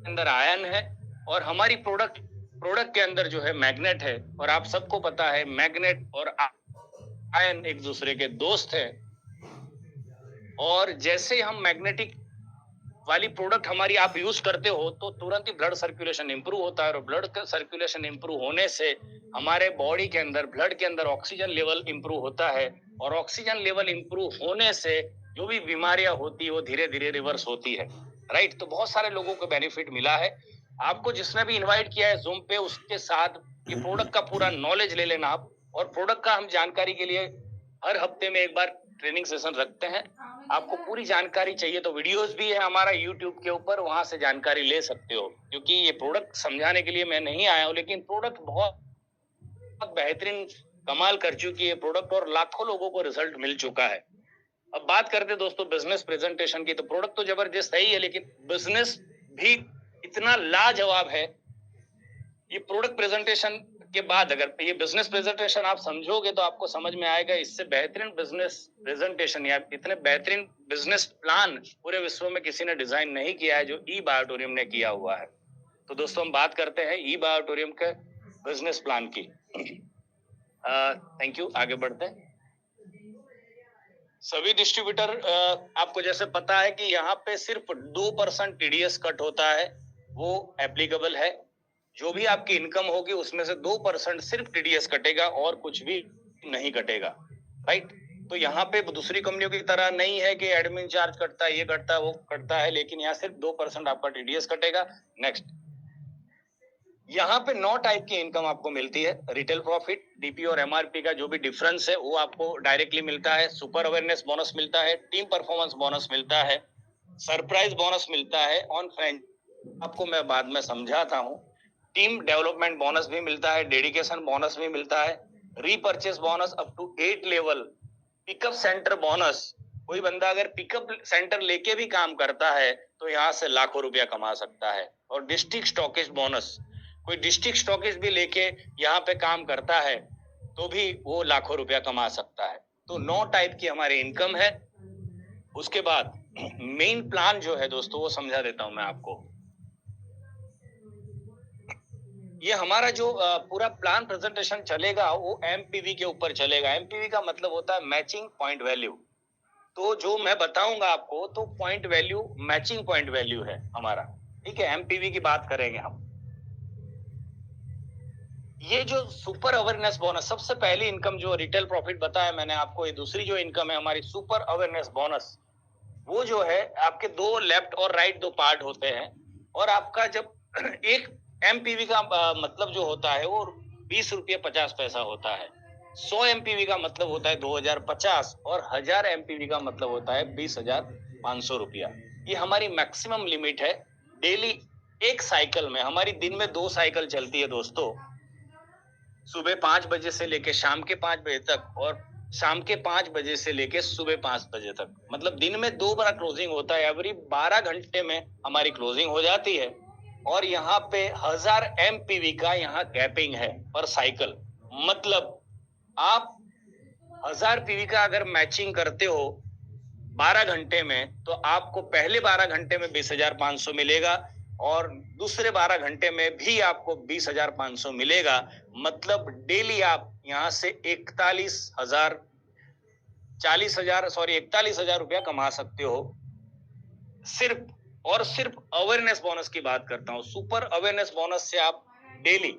अंदर आयन है और हमारी प्रोडक्ट के अंदर जो है मैग्नेट है। और आप सबको पता है मैग्नेट और आयन एक दूसरे के दोस्त है। और जैसे हम मैग्नेटिक वाली प्रोडक्ट हमारी आप यूज करते हो तो तुरंत ही ब्लड सर्कुलेशन इंप्रूव होता है, और ब्लड का सर्कुलेशन इंप्रूव होने से हमारे बॉडी के अंदर ब्लड के अंदर ऑक्सीजन लेवल इंप्रूव होता है, और ऑक्सीजन लेवल इंप्रूव होने से जो भी बीमारियां होती है वो धीरे धीरे रिवर्स होती है। राइट, तो बहुत सारे लोगों को बेनिफिट मिला है। आपको जिसने भी इनवाइट किया है जूम पे, उसके साथ ये प्रोडक्ट का पूरा नॉलेज ले लेना आप। और प्रोडक्ट का हम जानकारी के लिए हर हफ्ते में एक बार ट्रेनिंग सेशन रखते हैं। आपको पूरी जानकारी चाहिए तो वीडियोस भी है हमारा यूट्यूब के ऊपर, वहां से जानकारी ले सकते हो। क्योंकि ये प्रोडक्ट समझाने के लिए मैं नहीं आया हूँ, लेकिन प्रोडक्ट बहुत बेहतरीन कमाल कर चुकी है प्रोडक्ट, और लाखों लोगों को रिजल्ट मिल चुका है। अब बात करते हैं दोस्तों बिजनेस प्रेजेंटेशन की। तो प्रोडक्ट तो जबरदस्त है ही है, लेकिन बिजनेस भी इतना लाजवाब है। ये प्रोडक्ट प्रेजेंटेशन के बाद अगर ये बिजनेस प्रेजेंटेशन आप समझोगे तो आपको समझ में आएगा इससे बेहतरीन बिजनेस प्रेजेंटेशन या इतने बेहतरीन बिजनेस प्लान पूरे विश्व में किसी ने डिजाइन नहीं किया है जो ई बायोटोरियम ने किया हुआ है। तो दोस्तों हम बात करते हैं ई बायोटोरियम के बिजनेस प्लान की। थैंक यू, आगे बढ़ते हैं। सभी डिस्ट्रीब्यूटर, आपको जैसे पता है कि यहाँ पे सिर्फ 2% टीडीएस कट होता है, वो एप्लीकेबल है। जो भी आपकी इनकम होगी उसमें से 2% सिर्फ टीडीएस कटेगा और कुछ भी नहीं कटेगा। राइट, तो यहाँ पे दूसरी कंपनियों की तरह नहीं है कि एडमिन चार्ज कटता है, ये कटता है, वो कटता है, लेकिन यहाँ सिर्फ 2% आपका टीडीएस कटेगा। नेक्स्ट, यहाँ पे 9 टाइप की इनकम आपको मिलती है। रिटेल प्रॉफिट, डीपी और एमआरपी का जो भी डिफरेंस है वो आपको डायरेक्टली मिलता है। सुपर अवेयरनेस बोनस मिलता है, टीम परफॉर्मेंस बोनस मिलता है, सरप्राइज बोनस मिलता है, ऑन फ्रेंड आपको मैं बाद में समझाता हूँ। टीम डेवलपमेंट बोनस भी मिलता है, डेडिकेशन बोनस भी मिलता है, repurchase bonus up to 8 level, pickup centre bonus. कोई बंदा अगर पिकअप सेंटर लेके भी काम करता है तो यहाँ से लाखों रुपया कमा सकता है। और डिस्ट्रिक्ट स्टॉकिस्ट बोनस, कोई डिस्ट्रिक्ट स्टॉकिस्ट भी लेके यहाँ पे काम करता है तो भी वो लाखों रुपया कमा सकता है। तो 9 टाइप की हमारी इनकम है। उसके बाद मेन प्लान जो है दोस्तों वो समझा देता हूं मैं आपको। ये हमारा जो पूरा प्लान प्रेजेंटेशन चलेगा वो एमपीवी के ऊपर चलेगा। एमपीवी का मतलब होता है मैचिंग पॉइंट वैल्यू। तो जो मैं बताऊंगा आपको तो point value matching point value है हमारा। ठीक है, एमपीवी की बात करेंगे हम। ये जो सुपर अवेयरनेस बोनस, सबसे पहली इनकम जो रिटेल प्रॉफिट बताया मैंने आपको, ये दूसरी जो इनकम है हमारी सुपर अवेयरनेस बोनस, वो जो है आपके 2 लेफ्ट और राइट 2 पार्ट होते हैं। और आपका जब एक एमपीवी का मतलब जो होता है वो 20 रुपये 50 पैसा होता है। 100 एमपीवी का मतलब होता है 2050, और 1000 एमपीवी का मतलब होता है 20,500 रुपया। ये हमारी मैक्सिमम लिमिट है। डेली एक साइकिल में, हमारी दिन में 2 साइकिल चलती है दोस्तों, सुबह 5 बजे से लेके शाम के 5 बजे तक, और शाम के 5 बजे से लेके सुबह 5 बजे तक। मतलब दिन में 2 बार क्लोजिंग होता है। एवरी 12 घंटे में हमारी क्लोजिंग हो जाती है। और यहाँ पे 1000 एमपीवी का यहाँ कैपिंग है पर साइकिल। मतलब आप 1000 पीवी का अगर मैचिंग करते हो 12 घंटे में तो आपको पहले 12 घंटे में 20,500 मिलेगा, और दूसरे 12 घंटे में भी आपको 20,500 मिलेगा। मतलब डेली आप यहाँ से 41,000 रुपया कमा सकते हो। सिर्फ और सिर्फ अवेयरनेस बोनस की बात करता हूँ। सुपर अवेयरनेस बोनस से आप डेली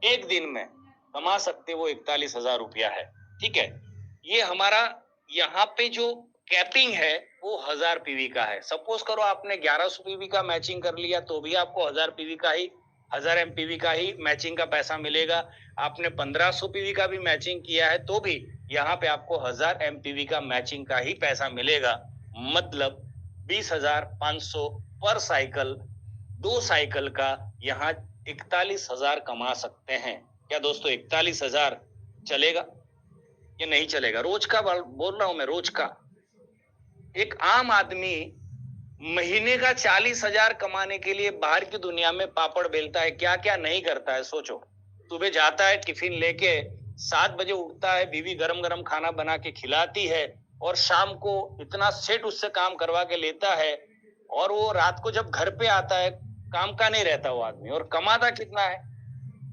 एक दिन में कमा सकते हो 41,000 रुपया है। ठीक है, ये हमारा यहाँ पे जो कैपिंग है वो 1000 पीवी का है। सपोज करो आपने 1100 पीवी का मैचिंग कर लिया तो भी आपको 1000 पीवी का ही 1000 एमपीवी का ही मैचिंग का पैसा मिलेगा। आपने 1500 पीवी का भी मैचिंग किया है तो भी यहाँ पे आपको 1000 एमपीवी का मैचिंग का ही पैसा मिलेगा। मतलब 20,500 पर साइकिल, 2 साइकिल का यहाँ 41,000 कमा सकते हैं। क्या दोस्तों 41,000 चलेगा या नहीं चलेगा? रोज का बोल रहा हूं मैं, रोज का। एक आम आदमी महीने का 40,000 कमाने के लिए बाहर की दुनिया में पापड़ बेलता है, क्या क्या नहीं करता है सोचो। सुबह जाता है टिफिन लेके, 7 बजे उठता है, बीवी गरम गरम खाना बना के खिलाती है, और शाम को इतना सेट उससे काम करवा के लेता है, और वो रात को जब घर पे आता है काम का नहीं रहता वो आदमी, और कमाता कितना है,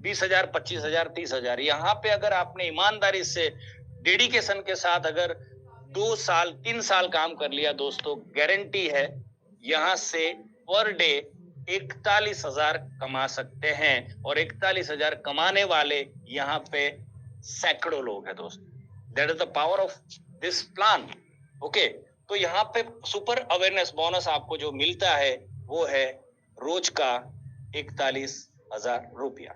20,000, 25,000, 30,000। यहाँ पे अगर आपने ईमानदारी से डेडिकेशन के साथ अगर 2 साल 3 साल काम कर लिया दोस्तों, गारंटी है यहाँ से पर डे 41,000 कमा सकते हैं। और 41,000 कमाने वाले यहाँ पे सैकड़ों लोग हैं दोस्तों। That is the power of this plan. Okay, तो यहाँ पे सुपर अवेयरनेस बोनस आपको जो मिलता है वो है रोज का 41,000 रुपया।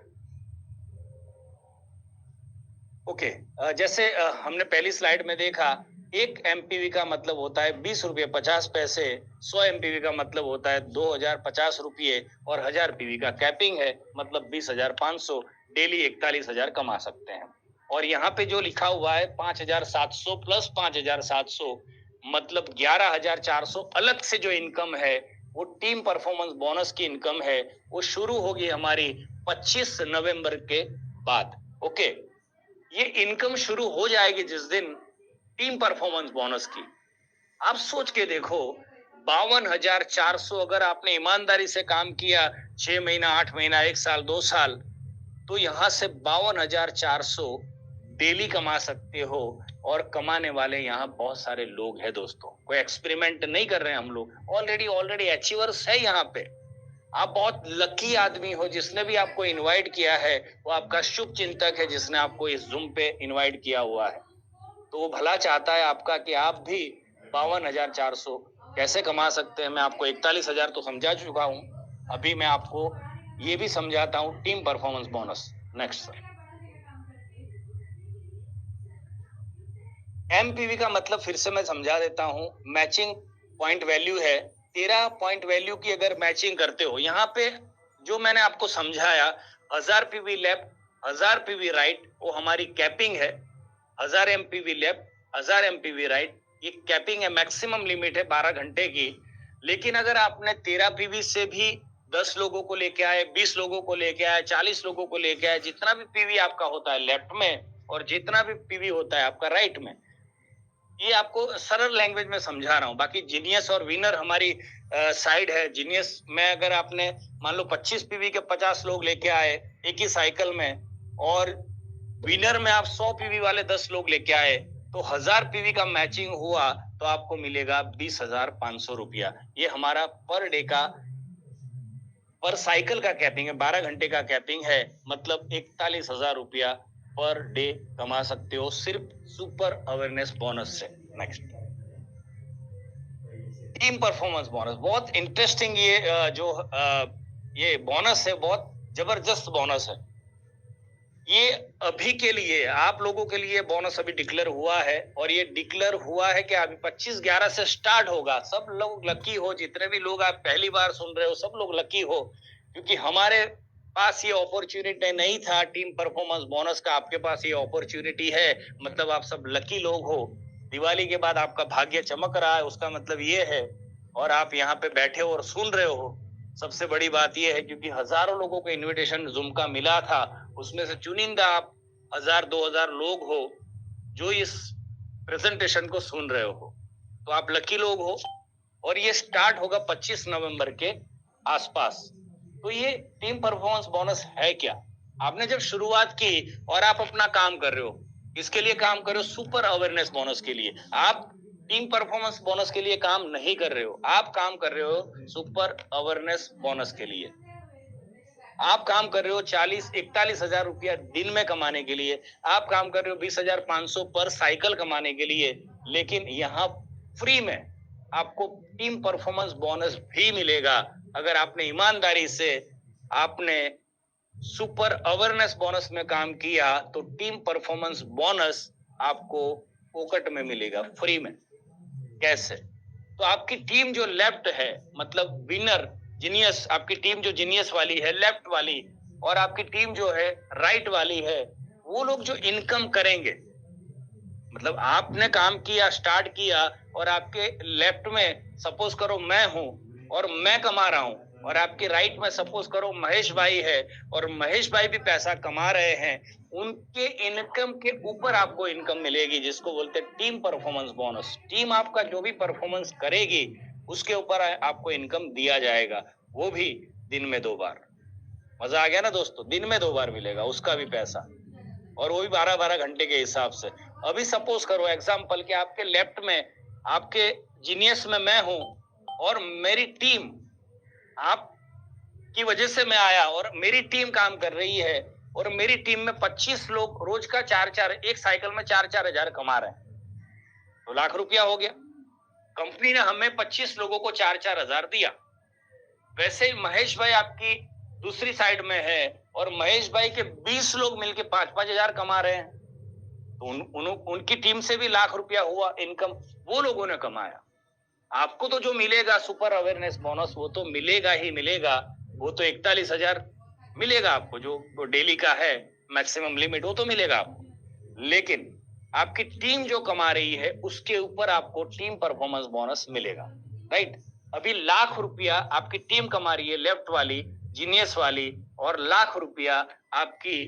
ओके, जैसे हमने पहली स्लाइड में देखा, एक एमपीवी का मतलब होता है 20 रुपये 50 पैसे, 100 एमपीवी का मतलब होता है 2,050 रुपये, और 1000 पीवी का कैपिंग है, मतलब 20,500। डेली 41,000 कमा सकते हैं। और यहाँ पे जो लिखा हुआ है 5,700 प्लस 5,700 मतलब 11,400 अलग से जो इनकम है वो टीम परफॉर्मेंस बोनस की इनकम है, वो शुरू होगी हमारी 25 नवंबर के बाद। ओके, ये इनकम शुरू हो जाएगी जिस दिन टीम परफॉर्मेंस बोनस की। आप सोच के देखो, 52,400 अगर आपने ईमानदारी से काम किया 6 महीना 8 महीना 1 साल 2 साल, तो यहां से 52,400 डेली कमा सकते हो। और कमाने वाले यहाँ बहुत सारे लोग हैं दोस्तों, कोई एक्सपेरिमेंट नहीं कर रहे हैं हम लोग, ऑलरेडी अचीवर्स है यहाँ पे। आप बहुत लकी आदमी हो, जिसने भी आपको इनवाइट किया है वो आपका शुभ चिंतक है, जिसने आपको इस जूम पे इनवाइट किया हुआ है। तो वो भला चाहता है आपका कि आप भी 52,400 कैसे कमा सकते हैं। मैं आपको 41,000 तो समझा चुका हूं, अभी मैं आपको ये भी समझाता हूं team performance bonus. Next sir. MPV का मतलब फिर से मैं समझा देता हूं, मैचिंग पॉइंट वैल्यू है। 13 पॉइंट वैल्यू की अगर मैचिंग करते हो, यहाँ पे जो मैंने आपको समझाया, 1000 पीवी लेफ्ट 1000 पीवी राइट, वो हमारी कैपिंग है। 1000 एमपीवी लेफ्ट 1000 एमपीवी राइट, ये कैपिंग है, मैक्सिमम लिमिट है 12 घंटे की। लेकिन अगर आपने 13 पीवी से भी 10 लोगों को लेके आए, 20 लोगों को लेके आए, 40 लोगों को लेके आए, जितना भी पीवी आपका होता है लेफ्ट में और जितना भी पीवी होता है आपका राइट में, ये आपको सरल लैंग्वेज में समझा रहा हूं। बाकी जीनियस और विनर हमारी साइड है। जीनियस में अगर आपने मान लो 25 पीवी के 50 लोग लेके आए एक ही साइकिल में, और विनर में आप 100 पीवी वाले 10 लोग लेके आए, तो 1000 पीवी का मैचिंग हुआ तो आपको मिलेगा 20,500 रुपया। ये हमारा पर डे का, पर साइकिल का कैपिंग है, 12 घंटे का कैपिंग है, मतलब 41,000 रुपया पर डे कमा सकते हो सिर्फ सुपर अवेयरनेस बोनस से। Next, team performance bonus. बहुत इंटरेस्टिंग ये बोनस है, बहुत जबरदस्त बोनस है। ये अभी के लिए आप लोगों के लिए बोनस अभी डिक्लेयर हुआ है, और ये डिक्लेयर हुआ है कि अभी 25/11 से स्टार्ट होगा। सब लोग लकी हो, जितने भी लोग आप पहली बार सुन रहे हो सब लोग लकी हो, क्योंकि हमारे पास ये अपॉर्चुनिटी नहीं था टीम परफॉर्मेंस बोनस का, आपके पास ये अपॉर्चुनिटी है, मतलब आप सब लकी लोग हो। दिवाली के बाद आपका भाग्य चमक रहा है, उसका मतलब ये है, और आप यहाँ पे बैठे हो और सुन रहे हो। सबसे बड़ी बात यह है, क्योंकि हजारों लोगों को इनविटेशन जूम का मिला था, उसमें से चुनिंदा आप 1000-2000 लोग हो जो इस प्रेजेंटेशन को सुन रहे हो, तो आप लकी लोग हो। और ये स्टार्ट होगा 25 नवंबर के आसपास। तो ये टीम परफॉर्मेंस बोनस है क्या? आपने जब शुरुआत की और आप अपना काम कर रहे हो, इसके लिए काम कर रहे हो सुपर अवेयरनेस बोनस के लिए, आप टीम परफॉर्मेंस बोनस के लिए काम नहीं कर रहे हो, आप काम कर रहे हो सुपर अवेयरनेस बोनस के लिए। आप काम कर रहे हो 41,000 रुपया दिन में कमाने के लिए, आप काम कर रहे हो 20,500 पर साइकिल कमाने के लिए, लेकिन यहाँ फ्री में आपको टीम परफॉर्मेंस बोनस भी मिलेगा। अगर आपने ईमानदारी से आपने सुपर अवेयरनेस बोनस में काम किया, तो टीम परफॉर्मेंस बोनस आपको पॉकेट में मिलेगा फ्री में। कैसे? तो आपकी टीम जो लेफ्ट है, मतलब विनर जीनियस, आपकी टीम जो जीनियस वाली है लेफ्ट वाली, और आपकी टीम जो है राइट वाली है, वो लोग जो इनकम करेंगे, मतलब आपने काम किया स्टार्ट किया, और आपके लेफ्ट में सपोज करो मैं हूं और मैं कमा रहा हूं, और आपके राइट में सपोज करो महेश भाई है और महेश भाई भी पैसा कमा रहे हैं, उनके इनकम के ऊपर आपको इनकम मिलेगी, जिसको बोलते हैं टीम परफॉर्मेंस बोनस। टीम आपका जो भी परफॉर्मेंस करेगी उसके ऊपर आपको इनकम दिया जाएगा, वो भी दिन में 2 बार। मजा आ गया ना दोस्तों, दिन में 2 बार मिलेगा उसका भी पैसा, और वो भी 12-12 घंटे के हिसाब से। अभी सपोज करो एग्जाम्पल कि आपके लेफ्ट में, आपके जीनियस में मैं हूं और मेरी टीम, आप की वजह से मैं आया और मेरी टीम काम कर रही है, और मेरी टीम में 25 लोग रोज का 4-4, एक साइकिल में 4-4 हजार कमा रहे हैं, तो लाख रुपया हो गया। कंपनी ने हमें 25 लोगों को 4-4 हजार दिया। वैसे ही महेश भाई आपकी दूसरी साइड में है और महेश भाई के 20 लोग मिलके 5-5 हजार कमा रहे हैं, तो उनकी टीम से भी लाख रुपया हुआ इनकम, वो लोगों ने कमाया। आपको तो जो मिलेगा सुपर अवेयरनेस बोनस वो तो मिलेगा ही मिलेगा, वो तो 41,000 मिलेगा आपको, जो डेली का है मैक्सिमम लिमिट, वो तो मिलेगा आपको। लेकिन आपकी टीम जो कमा रही है उसके ऊपर आपको टीम परफॉर्मेंस बोनस मिलेगा, राइट। अभी लाख रुपया आपकी टीम कमा रही है, लेफ्ट वाली, जीनियस वाली, और लाख रुपया आपकी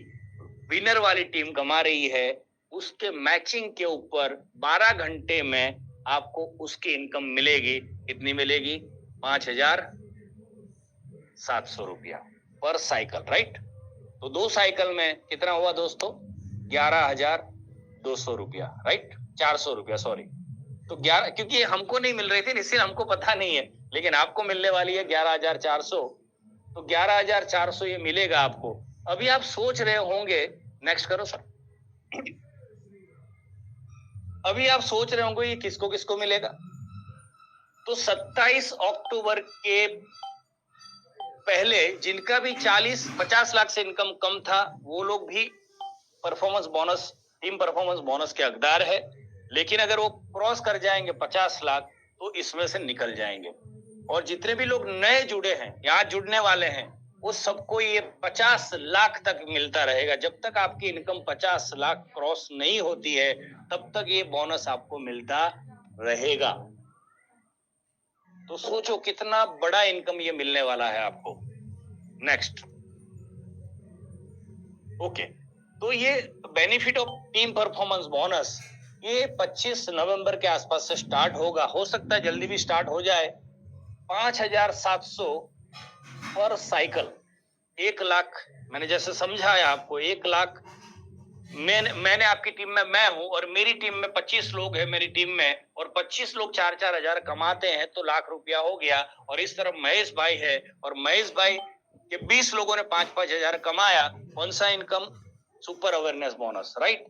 विनर वाली टीम कमा रही है। उसके मैचिंग के ऊपर 12 घंटे में आपको उसकी इनकम मिलेगी। कितनी मिलेगी? 5,700 रुपया पर साइकिल, राइट। तो 2 साइकिल में कितना हुआ दोस्तों? 11,200 रुपया, राइट, 400 रुपया, सॉरी। तो 11, क्योंकि हमको नहीं मिल रही थी इसलिए हमको पता नहीं है, लेकिन आपको मिलने वाली है 11,400। तो 11,400 ये मिलेगा आपको। अभी आप सोच रहे होंगे, नेक्स्ट करो सर। अभी आप सोच रहे होंगे ये किसको किसको मिलेगा। तो 27 अक्टूबर के पहले जिनका भी 40-50 लाख से इनकम कम था, वो लोग भी performance bonus, team performance bonus के हकदार है। लेकिन अगर वो क्रॉस कर जाएंगे 50 लाख तो इसमें से निकल जाएंगे। और जितने भी लोग नए जुड़े हैं, यहाँ जुड़ने वाले हैं, वो सबको ये 50 लाख तक मिलता रहेगा। जब तक आपकी इनकम 50 लाख क्रॉस नहीं होती है तब तक ये बोनस आपको मिलता रहेगा। तो सोचो कितना बड़ा इनकम ये मिलने वाला है आपको। Next, okay. तो ये benefit of team performance bonus ये 25 नवंबर के आसपास से स्टार्ट होगा, हो सकता है जल्दी भी स्टार्ट हो जाए। 5,700 पर साइकिल, 1 लाख, मैंने जैसे समझाया आपको, 1 लाख मैंने आपकी टीम में मैं हूं और मेरी टीम में 25 लोग हैं मेरी टीम में, और 25 लोग 4-4 हजार कमाते हैं तो लाख रुपया हो गया। और इस तरफ महेश भाई है और महेश भाई के 20 लोगों ने 5-5 हजार कमाया। कौन सा income? Super awareness bonus, right.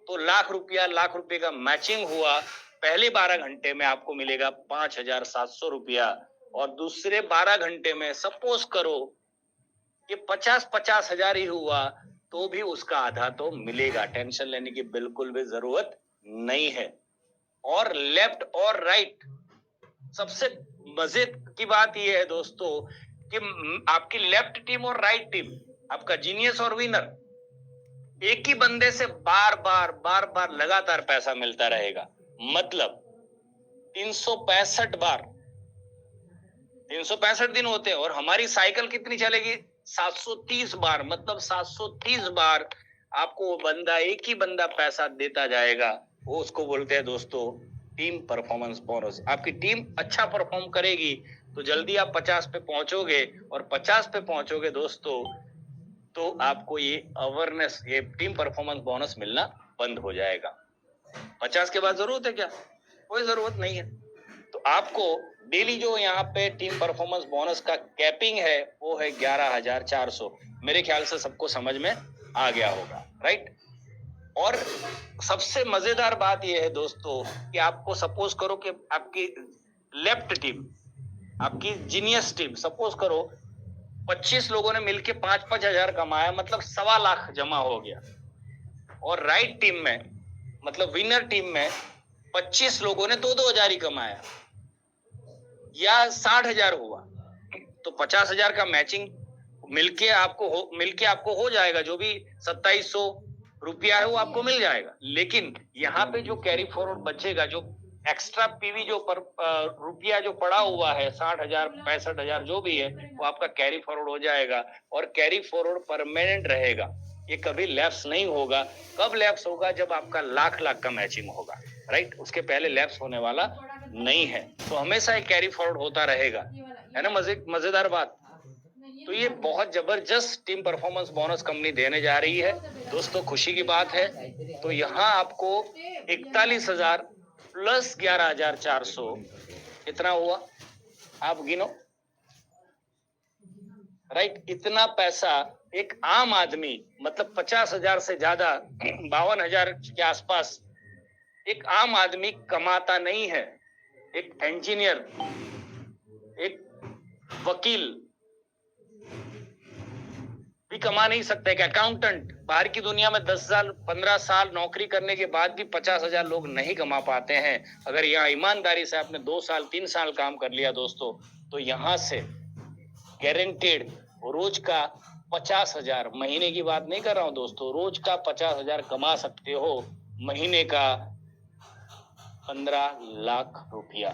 तो लाख रुपये का मैचिंग हुआ। पहले 12 घंटे में आपको मिलेगा 5,700 रुपया, और दूसरे 12 घंटे में सपोज करो कि 50-50 हजार ही हुआ तो भी उसका आधा तो मिलेगा। टेंशन लेने की बिल्कुल भी जरूरत नहीं है। और लेफ्ट और राइट, सबसे मजे की बात यह है दोस्तों कि आपकी लेफ्ट टीम और राइट टीम, आपका जीनियस और विनर, एक ही बंदे से बार बार लगातार पैसा मिलता रहेगा। मतलब 365 बार, 365 दिन होते हैं, और हमारी साइकिल कितनी चलेगी? 730 बार। मतलब 730 बार आपको वो बंदा, एक ही बंदा पैसा देता जाएगा। वो उसको बोलते हैं दोस्तों टीम परफॉर्मेंस बोनस। आपकी टीम अच्छा परफॉर्म करेगी तो जल्दी आप 50 पे पहुंचोगे, और 50 पे पहुंचोगे दोस्तों तो आपको ये अवेयरनेस, ये टीम परफॉर्मेंस बोनस मिलना बंद हो जाएगा। 50 के बाद जरूरत है क्या? कोई जरूरत नहीं है। तो आपको डेली जो यहाँ पे टीम परफॉर्मेंस बोनस का कैपिंग है वो है 11,400। मेरे ख्याल से सबको समझ में आ गया होगा, राइट। और सबसे मजेदार बात यह है दोस्तों कि आपको सपोज करो कि आपकी लेफ्ट टीम, आपकी जीनियस टीम, सपोज करो 25 लोगों ने मिलके 5-5 हजार कमाया, मतलब 1.25 लाख जमा हो गया। और राइट टीम में, मतलब विनर टीम में 25 लोगों ने 2-2 हजार ही कमाया, या 60 हजार हुआ, तो 50 हजार का मैचिंग मिलके आपको हो जाएगा। जो भी 2700 रुपया है वो आपको मिल जाएगा। लेकिन यहाँ पे जो कैरी फॉरवर्ड बचेगा, जो एक्स्ट्रा पीवी जो रुपया जो पड़ा हुआ है, 60 हजार 65 हजार जो भी है, वो आपका कैरी फॉरवर्ड हो जाएगा। और कैरी फॉरवर्ड परमानेंट रहेगा, ये कभी लैप्स नहीं होगा। कब लैप्स होगा? जब आपका लाख का मैचिंग होगा, राइट। उसके पहले लैप्स होने वाला नहीं है। तो हमेशा एक कैरी फॉरवर्ड होता रहेगा, है ना। मजेदार बात। तो ये बहुत जबरदस्त टीम परफॉर्मेंस बोनस कंपनी देने जा रही है दोस्तों, खुशी की बात है। तो यहाँ आपको 41,000 प्लस 11,400 कितना हुआ आप गिनो, राइट। इतना पैसा एक आम आदमी, मतलब 50,000 से ज्यादा 52,000 के आसपास एक आम आदमी कमाता नहीं है। एक इंजीनियर, एक वकील भी कमा नहीं सकता। एक अकाउंटेंट बाहर की दुनिया में 10 साल 15 साल नौकरी करने के बाद भी 50,000 लोग नहीं कमा पाते हैं। अगर यहाँ ईमानदारी से आपने 2 साल 3 साल काम कर लिया दोस्तों, तो यहाँ से गारंटेड रोज का 50,000, महीने की बात नहीं कर रहा हूं दोस्तों, रोज का 50,000 कमा सकते हो। महीने का 15 लाख रुपया,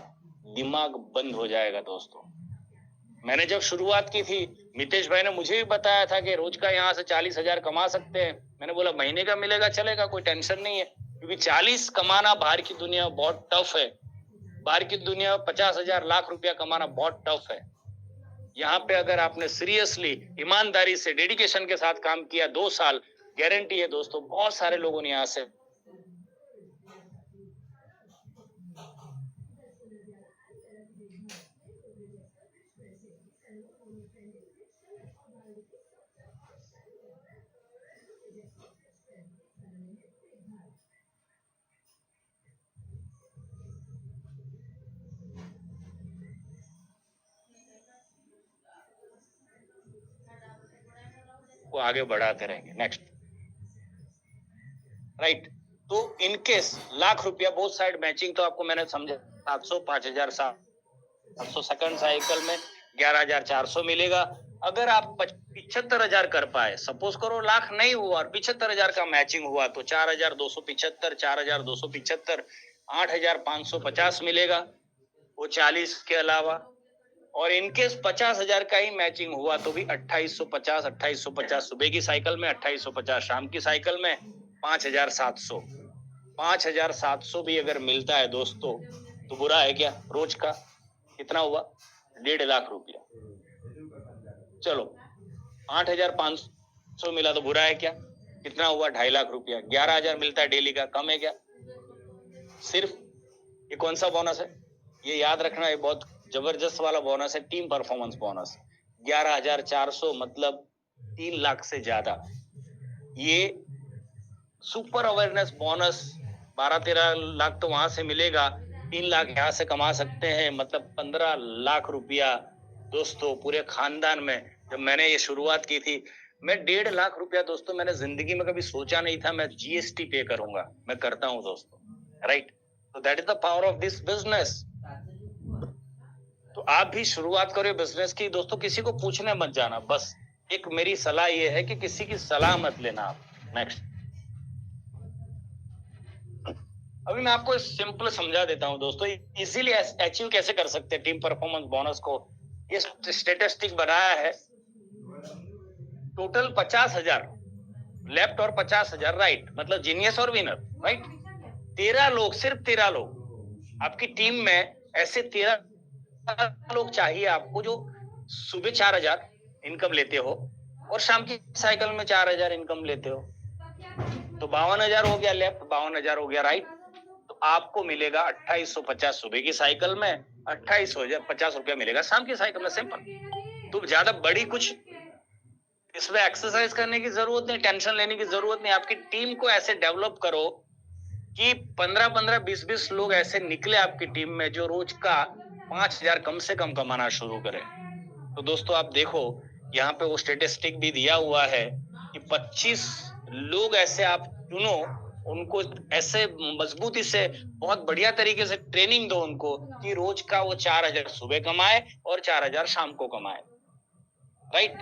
दिमाग बंद हो जाएगा दोस्तों। मैंने जब शुरुआत की थी, मितेश भाई ने मुझे भी बताया था कि रोज का यहाँ से 40,000 कमा सकते हैं। मैंने बोला महीने का मिलेगा चलेगा, कोई टेंशन नहीं है, क्योंकि 40 कमाना बाहर की दुनिया में बहुत टफ है। बाहर की दुनिया में 50,000 लाख रुपया कमाना बहुत टफ है। यहाँ पे अगर आपने सीरियसली ईमानदारी से डेडिकेशन के साथ काम किया 2 साल, गारंटी है दोस्तों बहुत सारे लोगों ने यहाँ से को आगे बढ़ाते रहेंगे। Next, right. तो इनकेस लाख रुपया बोथ साइड मैचिंग, तो आपको मैंने समझा 700 5,700 सेकंड साइकिल में 11,400 मिलेगा। अगर आप 75,000 कर पाए, सपोज करो लाख नहीं हुआ और 75,000 का मैचिंग हुआ, तो 4,275 4,275 8,550 मिलेगा, वो 40 के अलावा। और इनकेस 50,000 का ही मैचिंग हुआ तो भी 2,850 सुबह की साइकिल में, 2,850 शाम की साइकिल में, 5,700 भी अगर मिलता है दोस्तों तो बुरा है क्या? रोज का कितना हुआ? 1.5 लाख रुपया। चलो 8,500 मिला तो बुरा है क्या? कितना हुआ? 2.5 लाख रुपया। 11,000 मिलता है डेली का, कम है क्या? सिर्फ ये कौन सा बोनस है? ये याद रखना, ये बहुत जबरदस्त वाला बोनस है, टीम परफॉर्मेंस बोनस। 11,400 मतलब 3 लाख से ज्यादा। ये सुपर अवेयरनेस बोनस 12-13 लाख तो वहां से मिलेगा, 3 लाख यहाँ से कमा सकते हैं, मतलब 15 लाख रुपया दोस्तों पूरे खानदान में। जब मैंने ये शुरुआत की थी, मैं 1.5 लाख रुपया दोस्तों मैंने जिंदगी में कभी सोचा नहीं था मैं जीएसटी पे करूंगा। मैं करता हूं दोस्तों, राइट। तो that is the power of this business. तो आप भी शुरुआत करो बिजनेस की दोस्तों, किसी को पूछने मत जाना, बस एक मेरी सलाह ये है कि किसी की सलाह मत लेना आप। नेक्स्ट, अभी मैं आपको सिंपल समझा देता हूं दोस्तों, इजीली अचीव कैसे कर सकते हैं टीम परफॉर्मेंस बोनस को। ये स्टेटिस्टिक बनाया है, टोटल 50,000 लेफ्ट और 50,000 राइट, मतलब जीनियस और विनर, राइट। 13 लोग, सिर्फ 13 लोग आपकी टीम में, ऐसे 13 लोग चाहिए आपको जो सुबह 4,000 इनकम लेते हो और शाम की साइकिल में 4,000 इनकम लेते हो। तो 52,000 हो गया लेफ्ट, 52,000 हो गया राइट। तो आपको मिलेगा 2,850 सुबह की साइकिल में, 2,850 रुपया मिलेगा शाम की साइकिल में। सिंपल। तो ज्यादा बड़ी कुछ इसमें एक्सरसाइज करने की जरूरत नहीं, टेंशन लेने की जरूरत नहीं। आपकी टीम को ऐसे डेवलप करो कि 15-15 20-20 लोग ऐसे निकले आपकी टीम में जो रोज का 5,000 कम से कम कमाना शुरू करें। तो दोस्तों आप देखो, यहाँ पे वो स्टेटिस्टिक भी दिया हुआ है कि 25 लोग ऐसे आप चुनो, उनको ऐसे मजबूती से बहुत बढ़िया तरीके से ट्रेनिंग दो उनको कि रोज का वो 4,000 सुबह कमाए और 4,000 शाम को कमाए, राइट।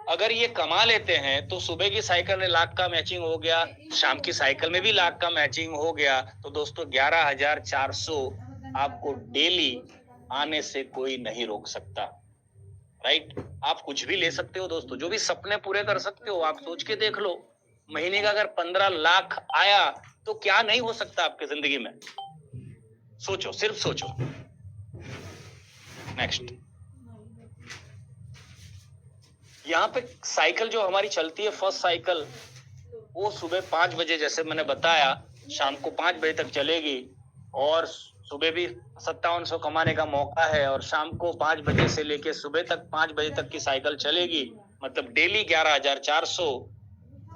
अगर ये कमा लेते हैं तो सुबह की साइकिल में लाख का मैचिंग हो गया, शाम की साइकिल में भी लाख का मैचिंग हो गया। तो दोस्तों 11,400 आपको डेली आने से कोई नहीं रोक सकता, राइट। आप कुछ भी ले सकते हो दोस्तों, जो भी सपने पूरे कर सकते हो। आप सोच के देख लो, महीने का अगर 15 लाख आया तो क्या नहीं हो सकता आपके जिंदगी में। सोचो, सिर्फ सोचो। नेक्स्ट, यहाँ पे साइकिल जो हमारी चलती है, फर्स्ट साइकिल वो सुबह 5 बजे, जैसे मैंने बताया, शाम को 5 बजे तक चलेगी और सुबह भी 5700 कमाने का मौका है और शाम को 5 बजे से लेके सुबह तक 5 बजे तक की साइकिल चलेगी, मतलब डेली 11,400।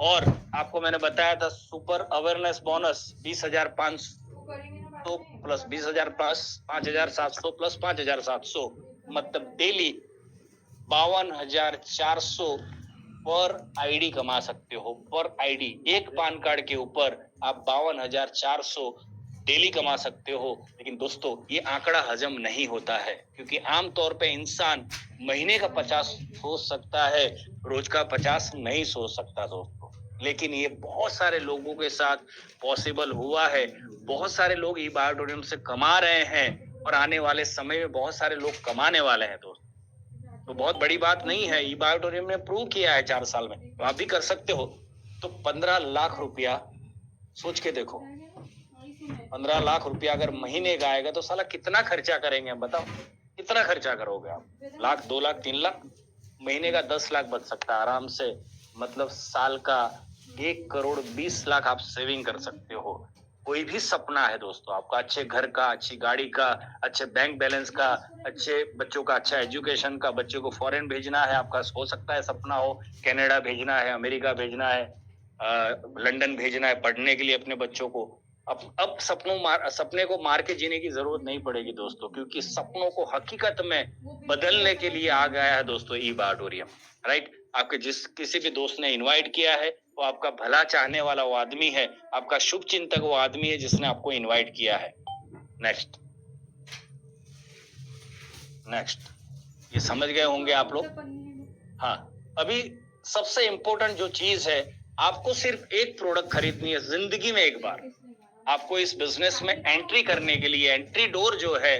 और आपको मैंने बताया था super awareness bonus 20,500 plus 20,000 plus 5,700 plus 5,700, मतलब डेली 52,400 पर आईडी कमा सकते हो। पर आईडी, एक पान कार्ड के ऊपर आप 52,400 डेली कमा सकते हो। लेकिन दोस्तों ये आंकड़ा हजम नहीं होता है, क्योंकि आमतौर पे इंसान महीने का 50 सोच सकता है, रोज का 50 नहीं सोच सकता दोस्तों। लेकिन ये बहुत सारे लोगों के साथ पॉसिबल हुआ है। बहुत सारे लोग ई बायोटोरियम से कमा रहे हैं और आने वाले समय में बहुत सारे लोग कमाने वाले हैं दोस्तों। तो बहुत बड़ी बात नहीं है, ई बायोटोरियम ने प्रूव किया है 4 साल में, तो आप भी कर सकते हो। तो 15 लाख रुपया सोच के देखो, 15 लाख रुपया अगर महीने का आएगा तो साला कितना खर्चा करेंगे आप बताओ, कितना खर्चा करोगे आप? लाख, 2 लाख, 3 लाख, महीने का 10 लाख बच सकता है आराम से। मतलब साल का 1,20,00,000 आप सेविंग कर सकते हो। कोई भी सपना है दोस्तों आपका, अच्छे घर का, अच्छी गाड़ी का, अच्छे बैंक बैलेंस का, अच्छे बच्चों का अच्छा एजुकेशन का, बच्चों को फॉरेन भेजना है, आपका हो सकता है सपना हो, कनाडा भेजना है, अमेरिका भेजना है, लंदन भेजना है पढ़ने के लिए अपने बच्चों को। अब सपने को मार के जीने की जरूरत नहीं पड़ेगी दोस्तों, क्योंकि सपनों को हकीकत में बदलने के लिए आ गया है दोस्तों ई बायोटोरियम, राइट। आपके किसी भी दोस्त ने इनवाइट किया है, वो आपका भला चाहने वाला वो आदमी है, आपका शुभ चिंतक वो आदमी है जिसने आपको इनवाइट किया है। नेक्स्ट, ये समझ गए होंगे आप लोग। हाँ, अभी सबसे इंपॉर्टेंट जो चीज है, आपको सिर्फ एक प्रोडक्ट खरीदनी है जिंदगी में एक बार। आपको इस बिजनेस में एंट्री करने के लिए एंट्री डोर जो है,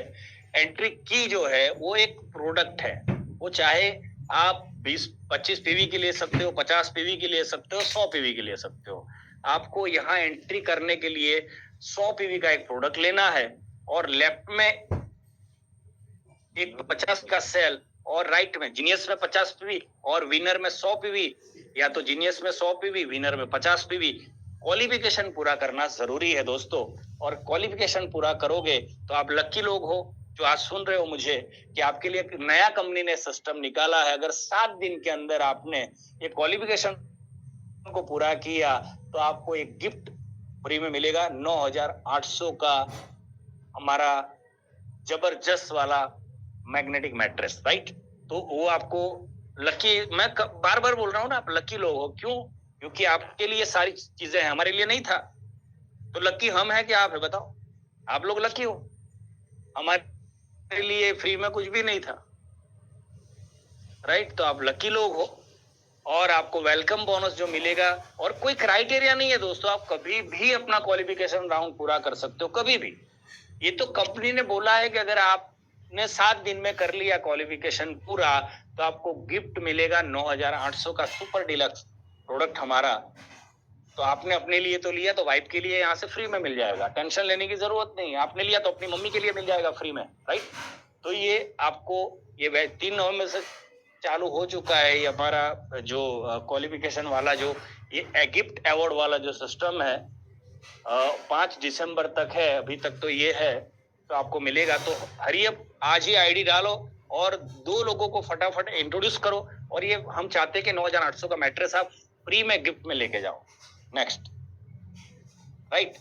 एंट्री की जो है, वो एक प्रोडक्ट है। वो चाहे आप 20-25 पीवी की ले सकते हो, 50 पीवी की ले सकते हो, 100 पीवी की ले सकते हो। आपको यहाँ एंट्री करने के लिए 100 पीवी का एक प्रोडक्ट लेना है और लेफ्ट में एक 50 का सेल और राइट में जीनियस में 50 पीवी और विनर में 100 पीवी, या तो जीनियस में 100 पीवी, विनर में 50 पीवी। क्वालिफिकेशन पूरा करना जरूरी है दोस्तों, और क्वालिफिकेशन पूरा करोगे तो आप लकी लोग हो जो आज सुन रहे हो मुझे, कि आपके लिए एक नया कंपनी ने सिस्टम निकाला है। अगर 7 दिन के अंदर आपने ये क्वालिफिकेशन को पूरा किया तो आपको एक गिफ्ट फ्री में मिलेगा, 9,800 का हमारा जबरदस्त वाला मैग्नेटिक मैट्रेस, राइट। तो वो आपको लकी, मैं बार बार बोल रहा हूँ ना, आप लकी लोग हो। क्यों? क्योंकि आपके लिए सारी चीजें हैं, हमारे लिए नहीं था। तो लकी हम है कि आप है? बताओ, आप लोग लकी हो। हमारे लिए फ्री में कुछ भी नहीं था, राइट। तो आप लकी लोग हो और आपको वेलकम बोनस जो मिलेगा, और कोई क्राइटेरिया नहीं है दोस्तों, आप कभी भी अपना क्वालिफिकेशन राउंड पूरा कर सकते हो, कभी भी। ये तो कंपनी ने बोला है कि अगर आपने 7 दिन में कर लिया क्वालिफिकेशन पूरा तो आपको गिफ्ट मिलेगा 9,800 का सुपर डिलक्स प्रोडक्ट हमारा। तो आपने अपने लिए तो लिया, तो वाइफ के लिए यहाँ से फ्री में मिल जाएगा, टेंशन लेने की जरूरत नहीं। आपने लिया तो अपनी मम्मी के लिए मिल जाएगा फ्री में, राइट। तो ये आपको, ये 3 नवंबर से चालू हो चुका है ये हमारा जो क्वालिफिकेशन वाला जो ये गिफ्ट अवार्ड वाला जो सिस्टम है, 5 दिसंबर तक है अभी तक तो ये है। तो आपको मिलेगा, तो हरी अब आज ही आईडी डालो और 2 लोगों को फटाफट इंट्रोड्यूस करो, और ये हम चाहते हैं कि 9,800 का मैट्रेस आप फ्री में गिफ्ट में लेके जाओ। Next, right.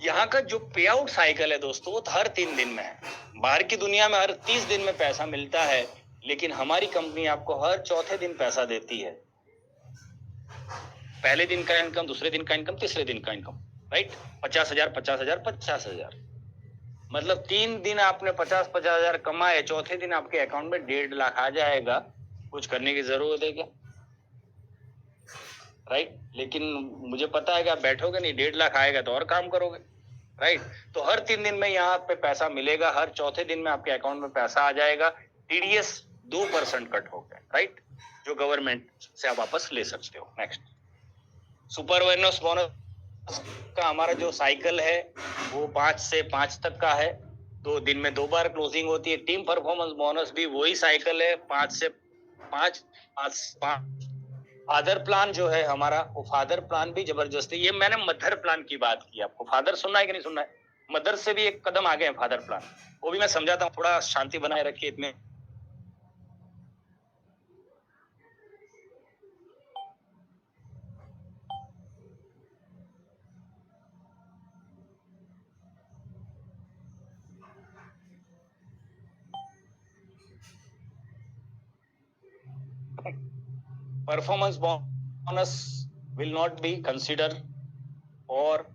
यहाँ का जो पे आउट साइकिल है दोस्तों, वो हर 3 दिन में है। बाहर की दुनिया में हर 30 दिन में पैसा मिलता है, लेकिन हमारी कंपनी आपको हर चौथे दिन पैसा देती है। पहले दिन का इनकम, दूसरे दिन का इनकम, तीसरे दिन का इनकम, राइट। 50,000, 50,000, 50,000, मतलब 3 दिन आपने 50,000 कमाए, चौथे दिन आपके अकाउंट में 1.5 लाख आ जाएगा। कुछ करने की जरूरत है क्या? राइट। लेकिन मुझे पता है कि आप बैठोगे नहीं, 1.5 लाख आएगा तो और काम करोगे, राइट। तो हर 3 दिन में यहाँ पे पैसा मिलेगा, हर चौथे दिन में आपके अकाउंट में पैसा आ जाएगा। टीडीएस 2% कट हो गया, राइट, जो गवर्नमेंट से आप वापस ले सकते हो। नेक्स्ट, सुपर अवेयरनेस बोनस का हमारा जो साइकिल है वो 5 से 5 तक का है, 2 दिन में 2 बार क्लोजिंग होती है। टीम परफॉर्मेंस बोनस भी वही साइकिल है, 5 से पांच फादर प्लान जो है हमारा, वो फादर प्लान भी जबरदस्ती, ये मैंने मदर प्लान की बात की आपको। फादर सुनना है कि नहीं सुनना है? मदर से भी एक कदम आगे है फादर प्लान, वो भी मैं समझाता हूँ। थोड़ा शांति बनाए रखिए इतने। Performance bonus will not be considered for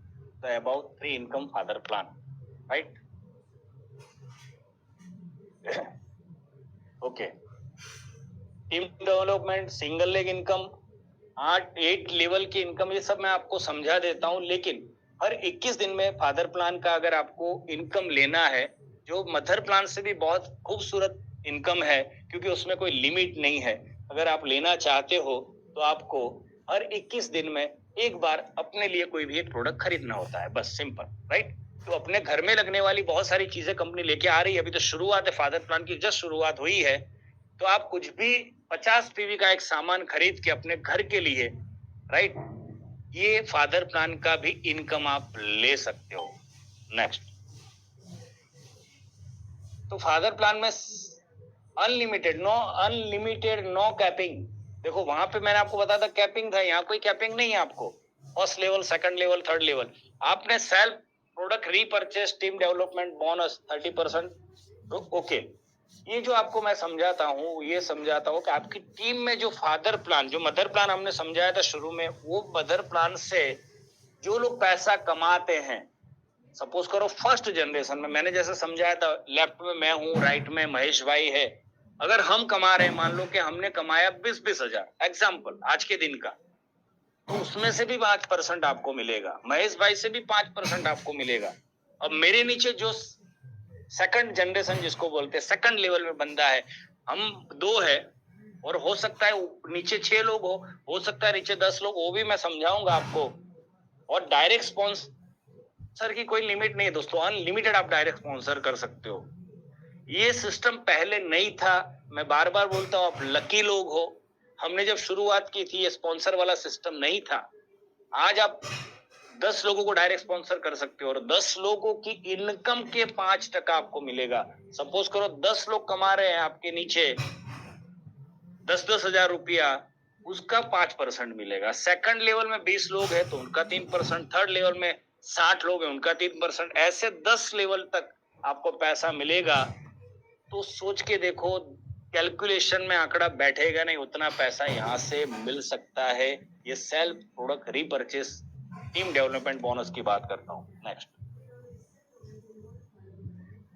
the above three income father plan, right? Okay. Team development, single leg income, 8 level की इनकम, ये सब मैं आपको समझा देता हूं। लेकिन हर 21 दिन में फादर प्लान का अगर आपको इनकम लेना है, जो मदर प्लान से भी बहुत खूबसूरत इनकम है, क्योंकि उसमें कोई लिमिट नहीं है। अगर आप लेना चाहते हो तो आपको हर 21 दिन में एक बार अपने लिए कोई भी एक प्रोडक्ट खरीदना होता है, बस सिंपल, राइट? तो अपने घर में लगने वाली बहुत सारी चीजें कंपनी लेके आ रही है। अभी तो शुरुआत है, फादर प्लान की जस्ट शुरुआत हुई है। तो आप कुछ भी 50 पीवी का एक सामान खरीद के अपने घर के लिए, राइट, ये फादर प्लान का भी इनकम आप ले सकते हो। नेक्स्ट, तो फादर प्लान में अनलिमिटेड, नो कैपिंग। देखो वहां पे मैंने आपको बताया था कैपिंग था, यहाँ कोई कैपिंग नहीं है आपको। First level, second level, third level, आपने self product repurchase, team development bonus 30%। Okay, ये जो आपको मैं समझाता हूँ, ये समझाता हूँ कि आपकी टीम में जो फादर प्लान, जो मदर प्लान हमने समझाया था शुरू में, वो मदर प्लान से जो लोग पैसा कमाते हैं, सपोज करो फर्स्ट जनरेशन में, मैंने जैसे समझाया था, लेफ्ट में मैं हूँ, राइट में महेश भाई है। अगर हम कमा रहे हैं, मान लो कि हमने कमाया 20-20 हजार, एग्जाम्पल आज के दिन का, तो उसमें से भी 5% आपको मिलेगा, महेश भाई से भी 5% आपको मिलेगा। अब मेरे नीचे जो सेकंड जनरेशन जिसको बोलते हैं, सेकंड लेवल में बंदा है, हम 2 है, और हो सकता है नीचे 6 लोग हो सकता है नीचे 10 लोग, वो भी मैं समझाऊंगा आपको। और डायरेक्ट स्पॉन्सर की कोई लिमिट नहीं है दोस्तों, अनलिमिटेड आप डायरेक्ट स्पॉन्सर कर सकते हो। ये सिस्टम पहले नहीं था, मैं बार बार बोलता हूँ, आप लकी लोग हो। हमने जब शुरुआत की थी, ये स्पॉन्सर वाला सिस्टम नहीं था। आज आप 10 लोगों को डायरेक्ट स्पॉन्सर कर सकते हो, और 10 लोगों की इनकम के 5% आपको मिलेगा। सपोज करो 10 लोग कमा रहे हैं आपके नीचे 10-10 हजार रुपया, उसका 5% मिलेगा। सेकंड लेवल में 20 लोग हैं तो उनका 3%, थर्ड लेवल में 60 लोग हैं उनका 3%, ऐसे 10 लेवल तक आपको पैसा मिलेगा। तो सोच के देखो, कैलकुलेशन में आंकड़ा बैठेगा नहीं, उतना पैसा यहाँ से मिल सकता है। ये self product repurchase team development bonus की बात करता हूँ। नेक्स्ट,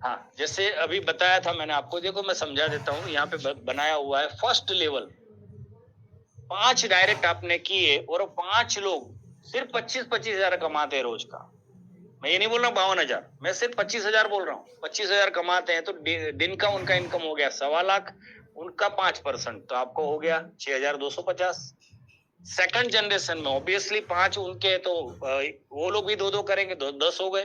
हाँ, जैसे अभी बताया था मैंने आपको, देखो मैं समझा देता हूँ, यहाँ पे बनाया हुआ है फर्स्ट लेवल 5 डायरेक्ट आपने किए, और 5 लोग सिर्फ 25-25 हजार कमाते हैं रोज का। मैं ये नहीं बोल रहा हूँ 52,000, मैं सिर्फ 25,000 बोल रहा हूँ। 25,000 कमाते हैं तो दिन का उनका इनकम हो गया 1.25 लाख, उनका 5% तो आपको हो गया 6,250। सेकंड जनरेशन में ऑब्वियसली 5 उनके, तो वो लोग भी 2-2 करेंगे, 10 हो गए,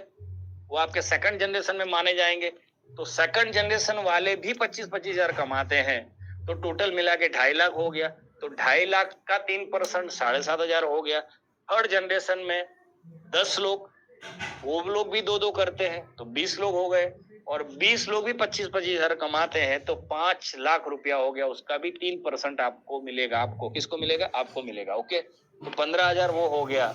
वो आपके सेकंड जनरेशन में माने जाएंगे। तो सेकंड जनरेशन वाले भी 25-25 हजार कमाते हैं, तो टोटल मिला के 2.5 लाख हो गया। तो 2.5 लाख का 3% 7,500 हो गया। थर्ड जनरेशन में 10 लोग, वो लोग भी 2-2 करते हैं, तो 20 लोग हो गए, और 20 लोग भी 25-25 हजार कमाते हैं, तो 5 लाख रुपया हो गया, उसका भी 3% आपको मिलेगा। आपको किसको मिलेगा? आपको मिलेगा। ओके, तो 15,000 वो हो गया।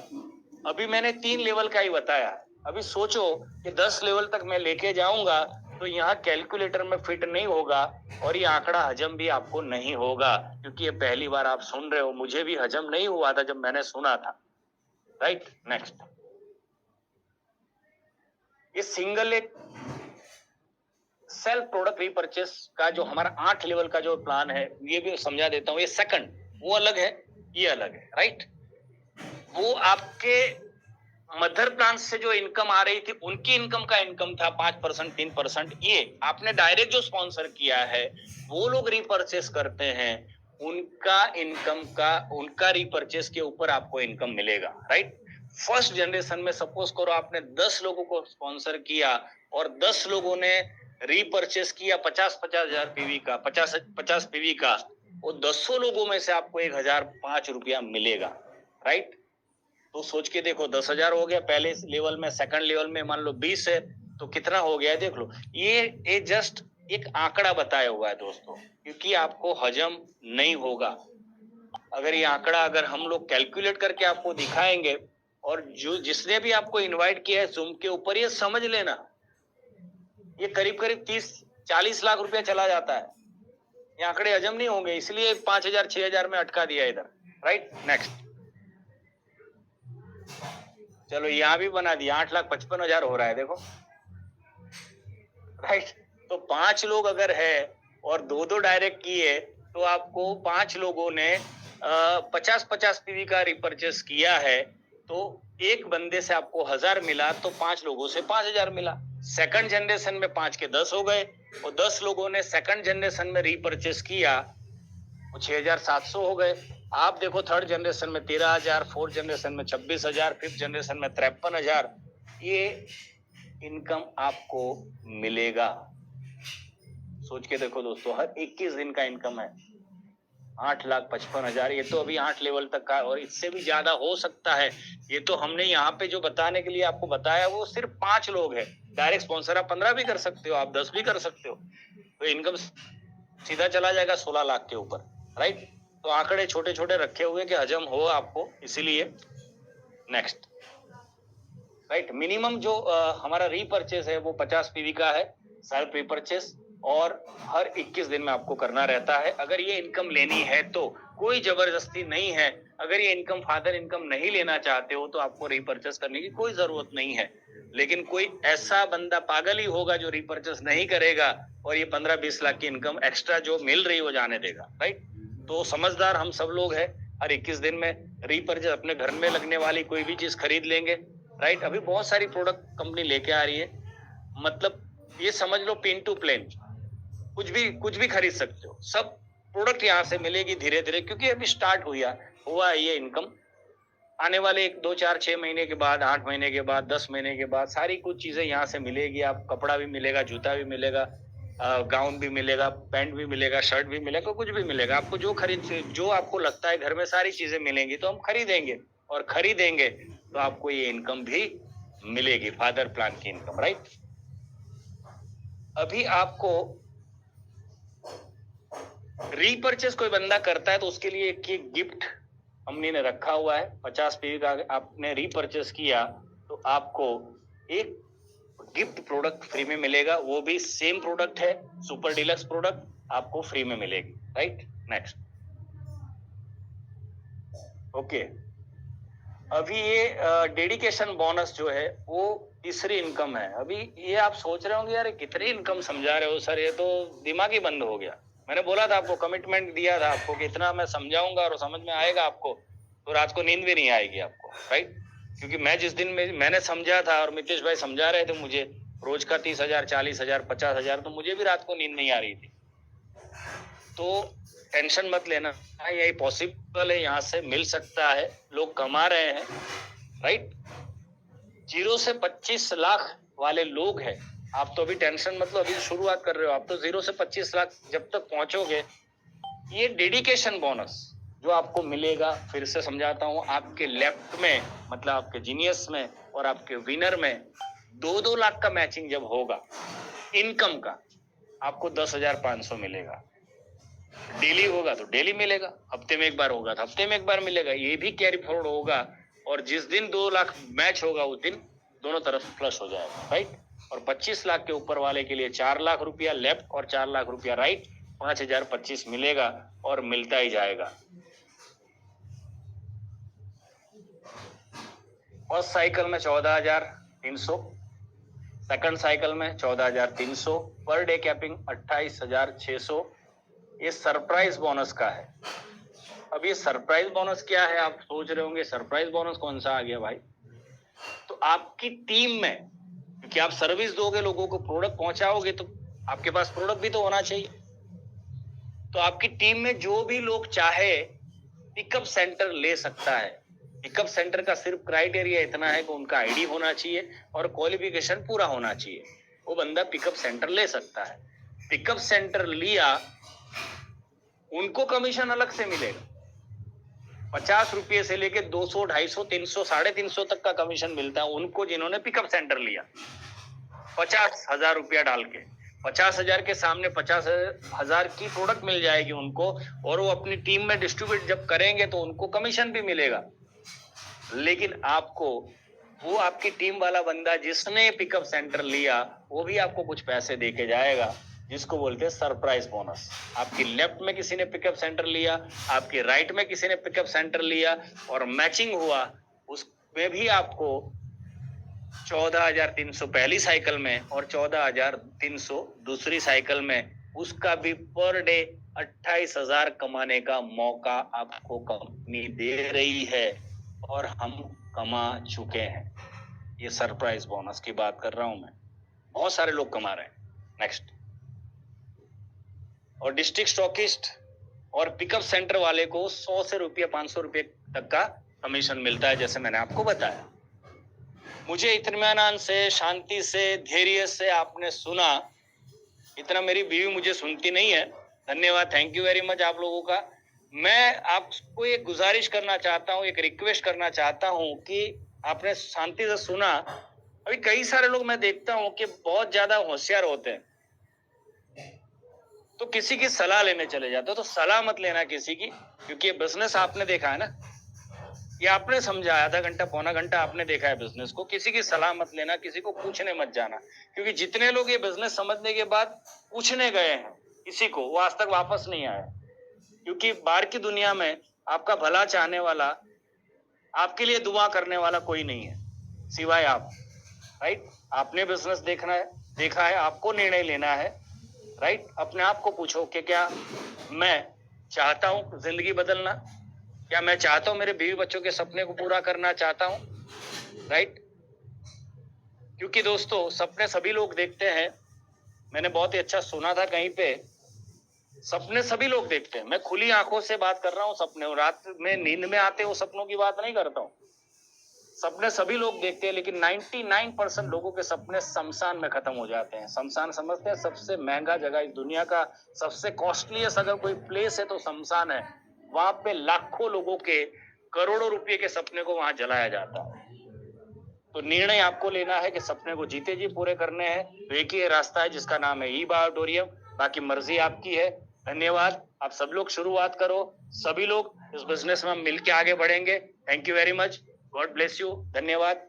अभी मैंने 3 लेवल का ही बताया। अभी सोचो कि 10 लेवल तक मैं लेके जाऊंगा तो यहाँ कैलकुलेटर में फिट नहीं होगा, और ये आंकड़ा हजम भी आपको नहीं होगा, क्योंकि ये पहली बार आप सुन रहे हो। मुझे भी हजम नहीं हुआ था जब मैंने सुना था, राइट। नेक्स्ट, ये सिंगल एक सेल्फ प्रोडक्ट रीपरचेस का जो हमारा 8 लेवल का जो प्लान है, ये भी समझा देता हूँ। ये सेकंड, वो अलग है, ये अलग है, राइट। वो आपके मदर प्लान से जो इनकम आ रही थी, उनकी इनकम का इनकम था 5%, 3%। ये आपने डायरेक्ट जो स्पॉन्सर किया है, वो लोग रीपरचेस करते हैं, उनका इनकम का, उनका रीपरचेस के ऊपर आपको इनकम मिलेगा, राइट। फर्स्ट जनरेशन में सपोज करो आपने 10 लोगों को स्पॉन्सर किया, और 10 लोगों ने रीपरचेस किया 50-50 हजार पीवी का, 50 पीवी का, वो 200 लोगों में से आपको 1005 रुपया मिलेगा, राइट। तो सोच के देखो, 10,000 हो गया पहले लेवल में, सेकंड लेवल में मान लो 20 है, तो कितना हो गया देख लो। ये जस्ट एक आंकड़ा बताया हुआ है दोस्तों, क्योंकि आपको हजम नहीं होगा। अगर ये आंकड़ा अगर हम लोग कैलकुलेट करके आपको दिखाएंगे, और जो जिसने भी आपको इनवाइट किया है जूम के ऊपर, ये समझ लेना ये करीब करीब 30-40 लाख रुपया चला जाता है। ये आंकड़े हजम नहीं होंगे, इसलिए 5,000 6,000 में अटका दिया इधर, राइट। नेक्स्ट, चलो यहां भी बना दिया, 8,55,000 हो रहा है देखो, राइट। तो 5 लोग अगर है और 2-2 डायरेक्ट किए, तो आपको 5 लोगों ने 50-50 पीवी का रिपर्चेस किया है, तो एक बंदे से आपको 1,000 मिला, तो 5 लोगों से 5,000 मिला। सेकंड जनरेशन में 5 के 10 हो गए, और 10 लोगों ने सेकंड जनरेशन में रिपर्चेस किया, वो 6,700 हो गए। आप देखो थर्ड जनरेशन में 13,000, फोर्थ जनरेशन में 26,000, फिफ्थ जनरेशन में 53,000, ये इनकम आपको मिलेगा। सोच के देखो दोस्तों, हर 21 दिन का इनकम है 8,55,000। ये तो अभी 8 लेवल तक का, और इससे भी ज्यादा हो सकता है। ये तो हमने यहाँ पे जो बताने के लिए आपको बताया, वो सिर्फ 5 लोग है। डायरेक्ट स्पॉन्सर आप 15 भी कर सकते हो, आप 10 भी कर सकते हो, तो इनकम सीधा चला जाएगा 16 लाख के ऊपर, राइट। तो आंकड़े छोटे छोटे रखे हुए कि हजम हो आपको, इसीलिए। Next, right. मिनिमम जो हमारा रीपर्चेस है वो 50 पीवी का है, सेल्फ रीपर्चेस, और हर 21 दिन में आपको करना रहता है। अगर ये इनकम लेनी है तो कोई जबरदस्ती नहीं है। अगर ये इनकम फादर इनकम नहीं लेना चाहते हो, तो आपको रीपर्चेस करने की कोई जरूरत नहीं है। लेकिन कोई ऐसा बंदा पागल ही होगा जो रीपर्चेस नहीं करेगा, और ये 15-20 लाख की इनकम एक्स्ट्रा जो मिल रही है वो जाने देगा, राइट। तो समझदार हम सब लोग हैं, हर 21 दिन में रीपर्चेस अपने घर में लगने वाली कोई भी चीज खरीद लेंगे, राइट। अभी बहुत सारी प्रोडक्ट कंपनी लेके आ रही है, मतलब ये समझ लो पिन टू प्लेन, कुछ भी खरीद सकते हो। सब प्रोडक्ट यहाँ से मिलेगी धीरे धीरे, क्योंकि अभी स्टार्ट हुआ है ये इनकम। आने वाले 1, 2, 4, 6 महीने के बाद, 8 महीने के बाद, 10 महीने के बाद सारी कुछ चीजें यहाँ से मिलेगी। आप कपड़ा भी मिलेगा, जूता भी मिलेगा, गाउन भी मिलेगा, पैंट भी मिलेगा, शर्ट भी मिलेगा, कुछ भी मिलेगा। आपको जो आपको लगता है घर में सारी चीजें मिलेंगी, तो हम खरीदेंगे, और खरीदेंगे तो आपको ये इनकम भी मिलेगी, फादर प्लान की इनकम, राइट। अभी आपको रीपर्चेस कोई बंदा करता है, तो उसके लिए एक गिफ्ट कंपनी ने रखा हुआ है। 50 पीवी का आपने रीपर्चेस किया, तो आपको एक गिफ्ट प्रोडक्ट फ्री में मिलेगा। वो भी सेम प्रोडक्ट है, सुपर डीलक्स प्रोडक्ट आपको फ्री में मिलेगी, राइट। Next, okay. अभी ये डेडिकेशन बोनस जो है वो तीसरी इनकम है। अभी ये आप सोच रहे होंगे यार कितनी इनकम समझा रहे हो सर, ये तो दिमाग ही बंद हो गया। मैंने बोला था आपको, कमिटमेंट दिया था आपको कि इतना मैं समझाऊंगा और समझ में आएगा आपको, तो रात को नींद भी नहीं आएगी आपको, राइट। क्योंकि मैं जिस दिन में मैंने समझा था और मितेश भाई समझा रहे थे मुझे रोज का 30,000, 40,000, 50,000, तो मुझे भी रात को नींद नहीं आ रही थी। तो टेंशन मत लेना, यही पॉसिबल है, यहाँ से मिल सकता है, लोग कमा रहे हैं, राइट। 0 से 25 लाख वाले लोग हैं। आप तो अभी टेंशन मतलब अभी शुरुआत कर रहे हो, आप तो 0 से 25 लाख जब तक पहुंचोगे, ये डेडिकेशन बोनस जो आपको मिलेगा, फिर से समझाता हूं, आपके लेफ्ट में मतलब आपके जीनियस में और आपके विनर में 2-2 लाख का मैचिंग जब होगा इनकम का, आपको 10,500 मिलेगा। डेली होगा तो डेली मिलेगा, हफ्ते में एक बार होगा तो हफ्ते में एक बार मिलेगा। ये भी कैरी फॉरवर्ड होगा, और जिस दिन 2 लाख मैच होगा उस दिन दोनों तरफ फ्लश हो जाएगा, राइट। और 25 लाख के ऊपर वाले के लिए 4 लाख रुपया लेफ्ट और 4 लाख रुपया राइट, 5,025 मिलेगा और मिलता ही जाएगा। फर्स्ट साइकिल में 14,300, सेकंड साइकिल में 14,300, पर डे कैपिंग 28,600। ये सरप्राइज बोनस का है। अब ये सरप्राइज बोनस क्या है, आप सोच रहे होंगे सरप्राइज बोनस कौन सा आ गया भाई। तो आपकी टीम में, क्योंकि आप सर्विस दोगे, लोगों को प्रोडक्ट पहुंचाओगे, तो आपके पास प्रोडक्ट भी तो होना चाहिए। तो आपकी टीम में जो भी लोग चाहे पिकअप सेंटर ले सकता है। पिकअप सेंटर का सिर्फ क्राइटेरिया इतना है कि उनका आईडी होना चाहिए और क्वालिफिकेशन पूरा होना चाहिए, वो बंदा पिकअप सेंटर ले सकता है। पिकअप सेंटर लिया, उनको कमीशन अलग से मिलेगा। 50 रुपये से लेके 200, 250, 300, 350 तक का कमीशन मिलता है उनको जिन्होंने पिकअप सेंटर लिया 50,000 रुपया डाल के। 50,000 के सामने 50,000 की प्रोडक्ट मिल जाएगी उनको, और वो अपनी टीम में डिस्ट्रीब्यूट जब करेंगे तो उनको कमीशन भी मिलेगा। लेकिन आपको वो आपकी टीम वाला बंदा जिसने पिकअप सेंटर लिया वो भी आपको कुछ पैसे दे के जाएगा, जिसको बोलते हैं सरप्राइज बोनस। आपकी लेफ्ट में किसी ने पिकअप सेंटर लिया, आपके राइट में किसी ने पिकअप सेंटर लिया और मैचिंग हुआ, उसमें भी आपको 14,300 पहली साइकिल में और 14,300 दूसरी साइकिल में, उसका भी पर डे 28,000 कमाने का मौका आपको कंपनी दे रही है और हम कमा चुके हैं। ये सरप्राइज बोनस की बात कर रहा हूं मैं, बहुत सारे लोग कमा रहे हैं। नेक्स्ट, और डिस्ट्रिक्ट स्टॉकिस्ट और पिकअप सेंटर वाले को 100 से रुपये 500 रुपये तक का कमीशन मिलता है, जैसे मैंने आपको बताया। मुझे इत्मीनान से, शांति से, धैर्य से आपने सुना। इतना मेरी बीवी मुझे सुनती नहीं है। धन्यवाद, थैंक यू वेरी मच आप लोगों का। मैं आपको एक गुजारिश करना चाहता हूँ, एक रिक्वेस्ट करना चाहता हूँ कि आपने शांति से सुना। अभी कई सारे लोग मैं देखता हूँ कि बहुत ज्यादा होशियार होते हैं, तो किसी की सलाह लेने चले जाते हो। तो सलाह मत लेना किसी की, क्योंकि ये बिजनेस आपने देखा है ना, ये आपने समझा, आधा घंटा पौना घंटा आपने देखा है बिजनेस को। किसी की सलाह मत लेना, किसी को पूछने मत जाना, क्योंकि जितने लोग ये बिजनेस समझने के बाद पूछने गए हैं किसी को, वो आज तक वापस नहीं आए। क्योंकि बाहर की दुनिया में आपका भला चाहने वाला, आपके लिए दुआ करने वाला कोई नहीं है सिवाय आप। राइट, आपने बिजनेस देखा है, आपको निर्णय लेना है। राइट, अपने आप को पूछो कि क्या मैं चाहता हूं जिंदगी बदलना, क्या मैं चाहता हूं मेरे बीवी बच्चों के सपने को पूरा करना चाहता हूं। राइट, क्योंकि दोस्तों सपने सभी लोग देखते हैं। मैंने बहुत ही अच्छा सुना था कहीं पे, सपने सभी लोग देखते हैं। मैं खुली आंखों से बात कर रहा हूँ सपने, रात में नींद में आते वो सपनों की बात नहीं करता हूँ। सपने सभी लोग देखते हैं, लेकिन 99% लोगों के सपने शमशान में खत्म हो जाते हैं। शमशान समझते हैं, सबसे महंगा जगह इस दुनिया का, सबसे कॉस्टलीस्ट अगर कोई प्लेस है तो शमशान है। वहां पे लाखों लोगों के, करोड़ों रुपए के सपने को वहां जलाया जाता है। तो निर्णय आपको लेना है कि सपने को जीते जी पूरे करने हैं। तो एक ही रास्ता है जिसका नाम है ई-बायोटोरियम, बाकी मर्जी आपकी है। धन्यवाद, आप सब लोग शुरुआत करो, सभी लोग इस बिजनेस में हम मिलकर आगे बढ़ेंगे। Thank you very much, God bless you, धन्यवाद।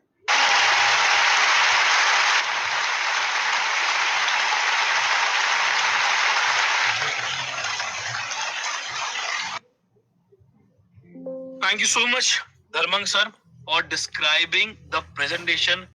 Thank you so much, Dharmang sir, for describing the presentation